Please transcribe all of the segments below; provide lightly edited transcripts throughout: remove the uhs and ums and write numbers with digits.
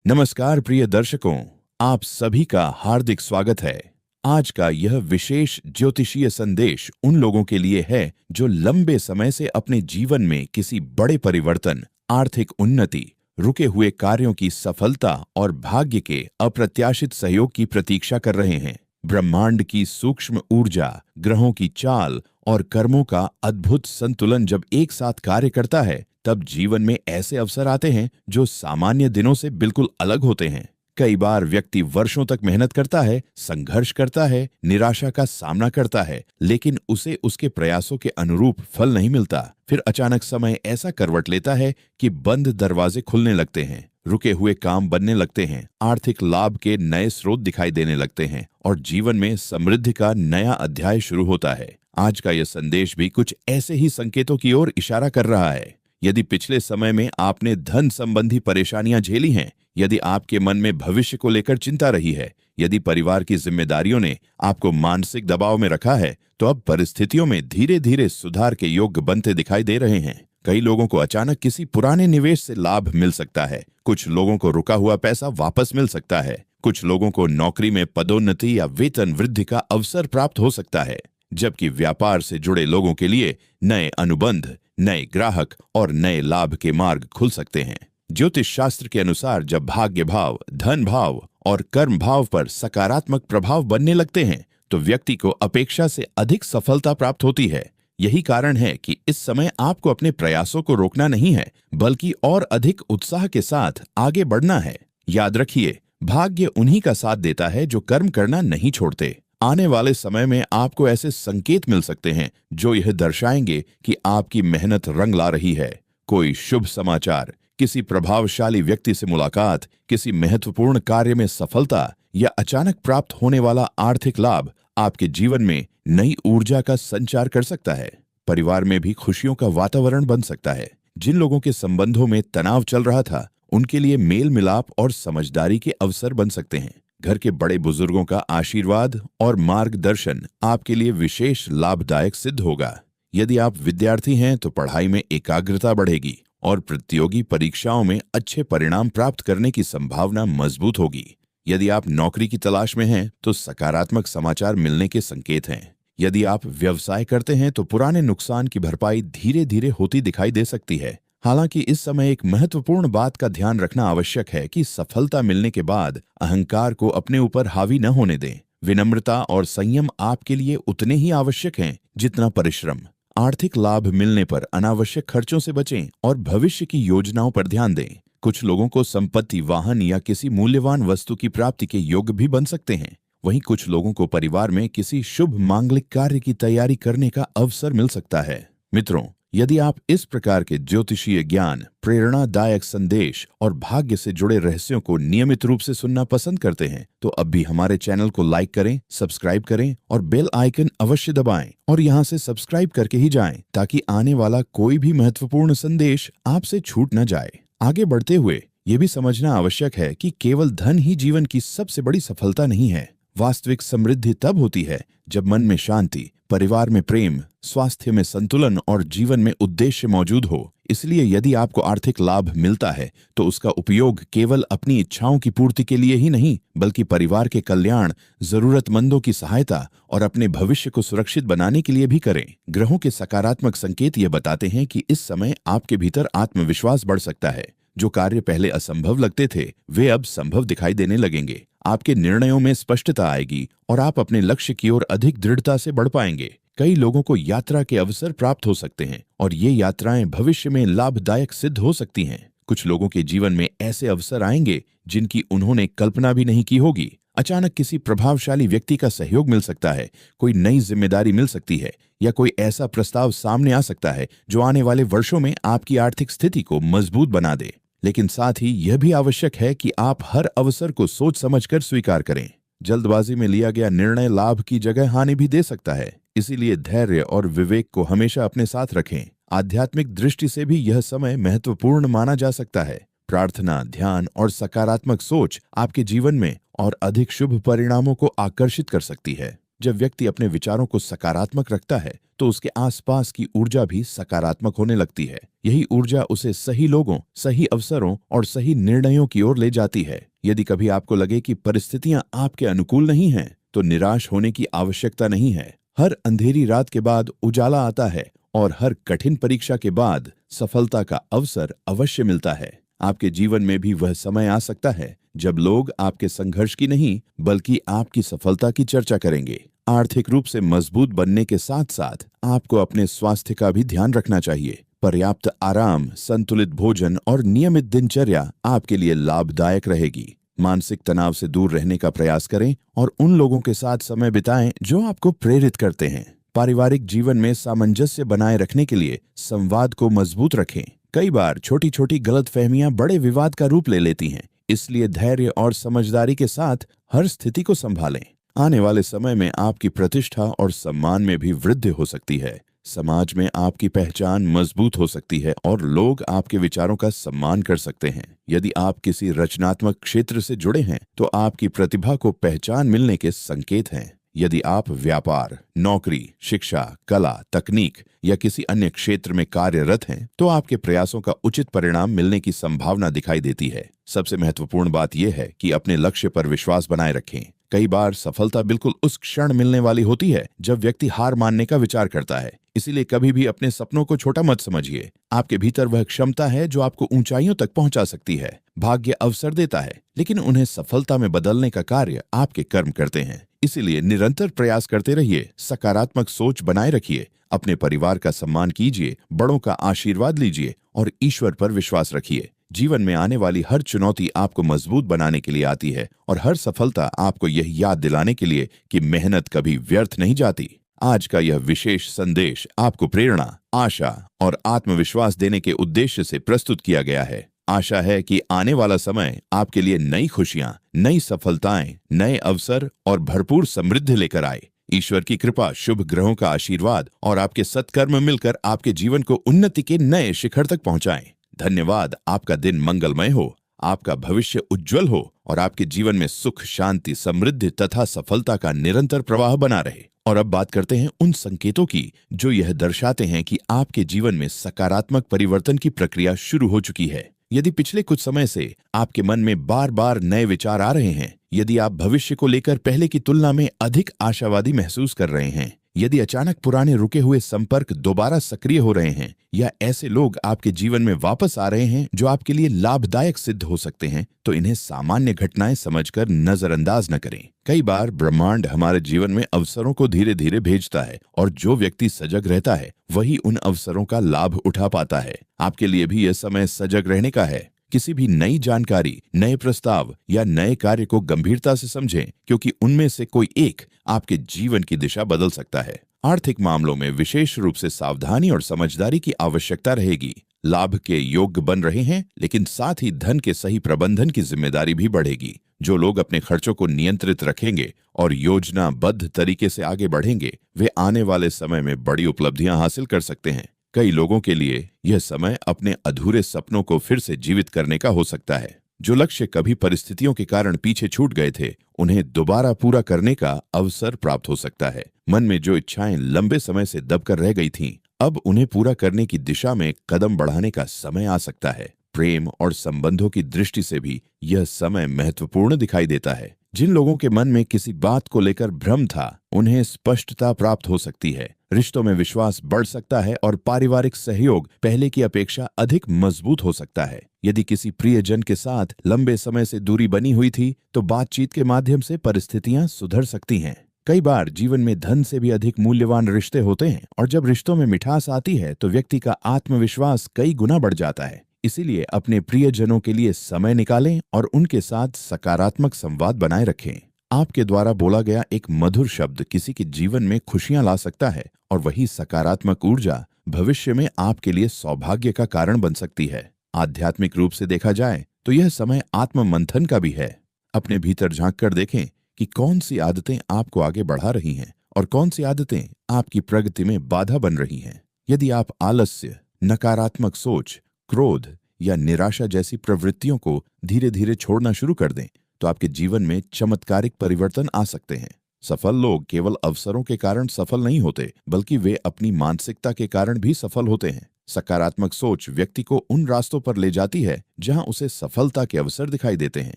नमस्कार प्रिय दर्शकों, आप सभी का हार्दिक स्वागत है। आज का यह विशेष ज्योतिषीय संदेश उन लोगों के लिए है जो लंबे समय से अपने जीवन में किसी बड़े परिवर्तन, आर्थिक उन्नति, रुके हुए कार्यों की सफलता और भाग्य के अप्रत्याशित सहयोग की प्रतीक्षा कर रहे हैं। ब्रह्मांड की सूक्ष्म ऊर्जा, ग्रहों की चाल और कर्मों का अद्भुत संतुलन जब एक साथ कार्य करता है, तब जीवन में ऐसे अवसर आते हैं जो सामान्य दिनों से बिल्कुल अलग होते हैं। कई बार व्यक्ति वर्षों तक मेहनत करता है, संघर्ष करता है, निराशा का सामना करता है, लेकिन उसे उसके प्रयासों के अनुरूप फल नहीं मिलता। फिर अचानक समय ऐसा करवट लेता है कि बंद दरवाजे खुलने लगते हैं, रुके हुए काम बनने लगते हैं, आर्थिक लाभ के नए स्रोत दिखाई देने लगते हैं और जीवन में समृद्धि का नया अध्याय शुरू होता है। आज का यह संदेश भी कुछ ऐसे ही संकेतों की ओर इशारा कर रहा है। यदि पिछले समय में आपने धन संबंधी परेशानियां झेली हैं, यदि आपके मन में भविष्य को लेकर चिंता रही है, यदि परिवार की जिम्मेदारियों ने आपको मानसिक दबाव में रखा है, तो अब परिस्थितियों में धीरे धीरे सुधार के योग्य बनते दिखाई दे रहे हैं। कई लोगों को अचानक किसी पुराने निवेश से लाभ मिल सकता है, कुछ लोगों को रुका हुआ पैसा वापस मिल सकता है, कुछ लोगों को नौकरी में पदोन्नति या वेतन वृद्धि का अवसर प्राप्त हो सकता है, जबकि व्यापार से जुड़े लोगों के लिए नए अनुबंध, नए ग्राहक और नए लाभ के मार्ग खुल सकते हैं। ज्योतिष शास्त्र के अनुसार जब भाग्य भाव, धन भाव और कर्म भाव पर सकारात्मक प्रभाव बनने लगते हैं, तो व्यक्ति को अपेक्षा से अधिक सफलता प्राप्त होती है। यही कारण है कि इस समय आपको अपने प्रयासों को रोकना नहीं है, बल्कि और अधिक उत्साह के साथ आगे बढ़ना है। याद रखिए, भाग्य उन्हीं का साथ देता है जो कर्म करना नहीं छोड़ते। आने वाले समय में आपको ऐसे संकेत मिल सकते हैं जो यह दर्शाएंगे कि आपकी मेहनत रंग ला रही है। कोई शुभ समाचार, किसी प्रभावशाली व्यक्ति से मुलाकात, किसी महत्वपूर्ण कार्य में सफलता या अचानक प्राप्त होने वाला आर्थिक लाभ आपके जीवन में नई ऊर्जा का संचार कर सकता है। परिवार में भी खुशियों का वातावरण बन सकता है। जिन लोगों के संबंधों में तनाव चल रहा था, उनके लिए मेल मिलाप और समझदारी के अवसर बन सकते हैं। घर के बड़े बुजुर्गों का आशीर्वाद और मार्गदर्शन आपके लिए विशेष लाभदायक सिद्ध होगा। यदि आप विद्यार्थी हैं तो पढ़ाई में एकाग्रता बढ़ेगी और प्रतियोगी परीक्षाओं में अच्छे परिणाम प्राप्त करने की संभावना मजबूत होगी। यदि आप नौकरी की तलाश में हैं तो सकारात्मक समाचार मिलने के संकेत हैं। यदि आप व्यवसाय करते हैं तो पुराने नुकसान की भरपाई धीरे धीरे होती दिखाई दे सकती है। हालांकि इस समय एक महत्वपूर्ण बात का ध्यान रखना आवश्यक है कि सफलता मिलने के बाद अहंकार को अपने ऊपर हावी न होने दें। विनम्रता और संयम आपके लिए उतने ही आवश्यक हैं जितना परिश्रम। आर्थिक लाभ मिलने पर अनावश्यक खर्चों से बचें और भविष्य की योजनाओं पर ध्यान दें। कुछ लोगों को संपत्ति, वाहन या किसी मूल्यवान वस्तु की प्राप्ति के योग्य भी बन सकते हैं। वहीं कुछ लोगों को परिवार में किसी शुभ मांगलिक कार्य की तैयारी करने का अवसर मिल सकता है। मित्रों, यदि आप इस प्रकार के ज्योतिषीय ज्ञान, प्रेरणादायक संदेश और भाग्य से जुड़े रहस्यों को नियमित रूप से सुनना पसंद करते हैं, तो अब भी हमारे चैनल को लाइक करें, सब्सक्राइब करें और बेल आइकन अवश्य दबाएं और यहां से सब्सक्राइब करके ही जाएं, ताकि आने वाला कोई भी महत्वपूर्ण संदेश आपसे छूट न जाए। आगे बढ़ते हुए ये भी समझना आवश्यक है कि केवल धन ही जीवन की सबसे बड़ी सफलता नहीं है। वास्तविक समृद्धि तब होती है जब मन में शांति, परिवार में प्रेम, स्वास्थ्य में संतुलन और जीवन में उद्देश्य मौजूद हो। इसलिए यदि आपको आर्थिक लाभ मिलता है तो उसका उपयोग केवल अपनी इच्छाओं की पूर्ति के लिए ही नहीं, बल्कि परिवार के कल्याण, जरूरतमंदों की सहायता और अपने भविष्य को सुरक्षित बनाने के लिए भी करें। ग्रहों के सकारात्मक संकेत ये बताते हैं कि इस समय आपके भीतर आत्मविश्वास बढ़ सकता है। जो कार्य पहले असंभव लगते थे, वे अब संभव दिखाई देने लगेंगे। आपके निर्णयों में स्पष्टता आएगी और आप अपने लक्ष्य की ओर अधिक दृढ़ता से बढ़ पाएंगे। कई लोगों को यात्रा के अवसर प्राप्त हो सकते हैं और ये यात्राएं भविष्य में लाभदायक सिद्ध हो सकती हैं। कुछ लोगों के जीवन में ऐसे अवसर आएंगे जिनकी उन्होंने कल्पना भी नहीं की होगी। अचानक किसी प्रभावशाली व्यक्ति का सहयोग मिल सकता है, कोई नई जिम्मेदारी मिल सकती है या कोई ऐसा प्रस्ताव सामने आ सकता है जो आने वाले वर्षों में आपकी आर्थिक स्थिति को मजबूत बना दे। लेकिन साथ ही यह भी आवश्यक है कि आप हर अवसर को सोच समझकर स्वीकार करें। जल्दबाजी में लिया गया निर्णय लाभ की जगह हानि भी दे सकता है। इसीलिए धैर्य और विवेक को हमेशा अपने साथ रखें। आध्यात्मिक दृष्टि से भी यह समय महत्वपूर्ण माना जा सकता है। प्रार्थना, ध्यान और सकारात्मक सोच आपके जीवन में और अधिक शुभ परिणामों को आकर्षित कर सकती है। जब व्यक्ति अपने विचारों को सकारात्मक रखता है तो उसके आसपास की ऊर्जा भी सकारात्मक होने लगती है। यही ऊर्जा उसे सही लोगों, सही अवसरों और सही निर्णयों की ओर ले जाती है। यदि कभी आपको लगे कि परिस्थितियां आपके अनुकूल नहीं हैं, तो निराश होने की आवश्यकता नहीं है। हर अंधेरी रात के बाद उजाला आता है और हर कठिन परीक्षा के बाद सफलता का अवसर अवश्य मिलता है। आपके जीवन में भी वह समय आ सकता है जब लोग आपके संघर्ष की नहीं बल्कि आपकी सफलता की चर्चा करेंगे। आर्थिक रूप से मजबूत बनने के साथ साथ आपको अपने स्वास्थ्य का भी ध्यान रखना चाहिए। पर्याप्त आराम, संतुलित भोजन और नियमित दिनचर्या आपके लिए लाभदायक रहेगी। मानसिक तनाव से दूर रहने का प्रयास करें और उन लोगों के साथ समय बिताएं जो आपको प्रेरित करते हैं। पारिवारिक जीवन में सामंजस्य बनाए रखने के लिए संवाद को मजबूत रखें। कई बार छोटी छोटी गलतफहमियां बड़े विवाद का रूप ले लेती हैं, इसलिए धैर्य और समझदारी के साथ हर स्थिति को संभालें। आने वाले समय में आपकी प्रतिष्ठा और सम्मान में भी वृद्धि हो सकती है। समाज में आपकी पहचान मजबूत हो सकती है और लोग आपके विचारों का सम्मान कर सकते हैं। यदि आप किसी रचनात्मक क्षेत्र से जुड़े हैं तो आपकी प्रतिभा को पहचान मिलने के संकेत हैं। यदि आप व्यापार, नौकरी, शिक्षा, कला, तकनीक या किसी अन्य क्षेत्र में कार्यरत हैं तो आपके प्रयासों का उचित परिणाम मिलने की संभावना दिखाई देती है। सबसे महत्वपूर्ण बात यह है कि अपने लक्ष्य पर विश्वास बनाए रखें। कई बार सफलता बिल्कुल उस क्षण मिलने वाली होती है जब व्यक्ति हार मानने का विचार करता है। इसीलिए कभी भी अपने सपनों को छोटा मत समझिए। आपके भीतर वह क्षमता है जो आपको ऊंचाइयों तक पहुंचा सकती है। भाग्य अवसर देता है, लेकिन उन्हें सफलता में बदलने का कार्य आपके कर्म करते हैं। इसीलिए निरंतर प्रयास करते रहिए, सकारात्मक सोच बनाए रखिए, अपने परिवार का सम्मान कीजिए, बड़ों का आशीर्वाद लीजिए और ईश्वर पर विश्वास रखिए। जीवन में आने वाली हर चुनौती आपको मजबूत बनाने के लिए आती है और हर सफलता आपको यह याद दिलाने के लिए कि मेहनत कभी व्यर्थ नहीं जाती। आज का यह विशेष संदेश आपको प्रेरणा, आशा और आत्मविश्वास देने के उद्देश्य से प्रस्तुत किया गया है। आशा है कि आने वाला समय आपके लिए नई खुशियां, नई सफलताएं, नए अवसर और भरपूर समृद्धि लेकर आए। ईश्वर की कृपा, शुभ ग्रहों का आशीर्वाद और आपके सत्कर्म मिलकर आपके जीवन को उन्नति के नए शिखर तक पहुंचाएं। धन्यवाद। आपका दिन मंगलमय हो, आपका भविष्य उज्जवल हो और आपके जीवन में सुख, शांति, समृद्धि तथा सफलता का निरंतर प्रवाह बना रहे। और अब बात करते हैं उन संकेतों की जो यह दर्शाते हैं कि आपके जीवन में सकारात्मक परिवर्तन की प्रक्रिया शुरू हो चुकी है। यदि पिछले कुछ समय से आपके मन में बार बार नए विचार आ रहे हैं, यदि आप भविष्य को लेकर पहले की तुलना में अधिक आशावादी महसूस कर रहे हैं, यदि अचानक पुराने रुके हुए संपर्क दोबारा सक्रिय हो रहे हैं या ऐसे लोग आपके जीवन में वापस आ रहे हैं जो आपके लिए लाभदायक सिद्ध हो सकते हैं, तो इन्हें सामान्य घटनाएं समझकर नजरअंदाज न करें। कई बार ब्रह्मांड हमारे जीवन में अवसरों को धीरे धीरे भेजता है और जो व्यक्ति सजग रहता है वही उन अवसरों का लाभ उठा पाता है। आपके लिए भी यह समय सजग रहने का है। किसी भी नई जानकारी, नए प्रस्ताव या नए कार्य को गंभीरता से समझें, क्योंकि उनमें से कोई एक आपके जीवन की दिशा बदल सकता है। आर्थिक मामलों में विशेष रूप से सावधानी और समझदारी की आवश्यकता रहेगी। लाभ के योग्य बन रहे हैं, लेकिन साथ ही धन के सही प्रबंधन की जिम्मेदारी भी बढ़ेगी। जो लोग अपने खर्चों को नियंत्रित रखेंगे और योजनाबद्ध तरीके से आगे बढ़ेंगे, वे आने वाले समय में बड़ी उपलब्धियां हासिल कर सकते हैं। कई लोगों के लिए यह समय अपने अधूरे सपनों को फिर से जीवित करने का हो सकता है। जो लक्ष्य कभी परिस्थितियों के कारण पीछे छूट गए थे, उन्हें दोबारा पूरा करने का अवसर प्राप्त हो सकता है। मन में जो इच्छाएं लंबे समय से दबकर रह गई थीं, अब उन्हें पूरा करने की दिशा में कदम बढ़ाने का समय आ सकता है। प्रेम और संबंधों की दृष्टि से भी यह समय महत्वपूर्ण दिखाई देता है। जिन लोगों के मन में किसी बात को लेकर भ्रम था, उन्हें स्पष्टता प्राप्त हो सकती है। रिश्तों में विश्वास बढ़ सकता है और पारिवारिक सहयोग पहले की अपेक्षा अधिक मजबूत हो सकता है। यदि किसी प्रियजन के साथ लंबे समय से दूरी बनी हुई थी, तो बातचीत के माध्यम से परिस्थितियां सुधर सकती हैं। कई बार जीवन में धन से भी अधिक मूल्यवान रिश्ते होते हैं और जब रिश्तों में मिठास आती है तो व्यक्ति का आत्मविश्वास कई गुना बढ़ जाता है। इसीलिए अपने प्रियजनों के लिए समय निकालें और उनके साथ सकारात्मक संवाद बनाए रखें। आपके द्वारा बोला गया एक मधुर शब्द किसी के जीवन में खुशियां ला सकता है और वही सकारात्मक ऊर्जा भविष्य में आपके लिए सौभाग्य का कारण बन सकती है। आध्यात्मिक रूप से देखा जाए तो यह समय आत्म मंथन का भी है। अपने भीतर झांक कर देखें कि कौन सी आदतें आपको आगे बढ़ा रही हैं और कौन सी आदतें आपकी प्रगति में बाधा बन रही हैं। यदि आप आलस्य, नकारात्मक सोच, क्रोध या निराशा जैसी प्रवृत्तियों को धीरे धीरे छोड़ना शुरू कर दें, तो आपके जीवन में चमत्कारिक परिवर्तन आ सकते हैं। सफल लोग केवल अवसरों के कारण सफल नहीं होते, बल्कि वे अपनी मानसिकता के कारण भी सफल होते हैं। सकारात्मक सोच व्यक्ति को उन रास्तों पर ले जाती है जहां उसे सफलता के अवसर दिखाई देते हैं,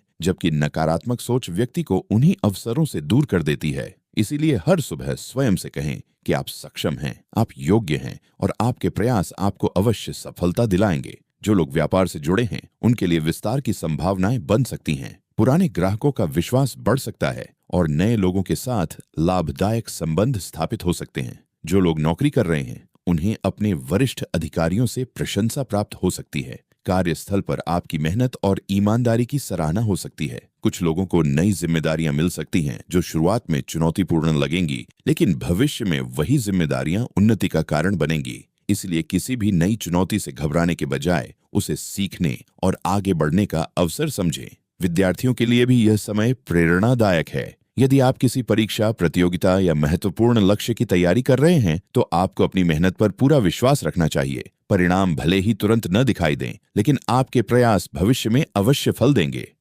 जबकि नकारात्मक सोच व्यक्ति को उन्हीं अवसरों से दूर कर देती है। इसीलिए हर सुबह स्वयं से कहें कि आप सक्षम हैं, आप योग्य हैं और आपके प्रयास आपको अवश्य सफलता दिलाएंगे। जो लोग व्यापार से जुड़े हैं, उनके लिए विस्तार की संभावनाएं बन सकती हैं। पुराने ग्राहकों का विश्वास बढ़ सकता है और नए लोगों के साथ लाभदायक संबंध स्थापित हो सकते हैं। जो लोग नौकरी कर रहे हैं, उन्हें अपने वरिष्ठ अधिकारियों से प्रशंसा प्राप्त हो सकती है। कार्यस्थल पर आपकी मेहनत और ईमानदारी की सराहना हो सकती है। कुछ लोगों को नई जिम्मेदारियां मिल सकती हैं जो शुरुआत में चुनौतीपूर्ण लगेंगी, लेकिन भविष्य में वही जिम्मेदारियां उन्नति का कारण बनेंगी। इसलिए किसी भी नई चुनौती से घबराने के बजाय उसे सीखने और आगे बढ़ने का अवसर समझें। विद्यार्थियों के लिए भी यह समय प्रेरणादायक है। यदि आप किसी परीक्षा, प्रतियोगिता या महत्वपूर्ण लक्ष्य की तैयारी कर रहे हैं, तो आपको अपनी मेहनत पर पूरा विश्वास रखना चाहिए। परिणाम भले ही तुरंत न दिखाई दें, लेकिन आपके प्रयास भविष्य में अवश्य फल देंगे।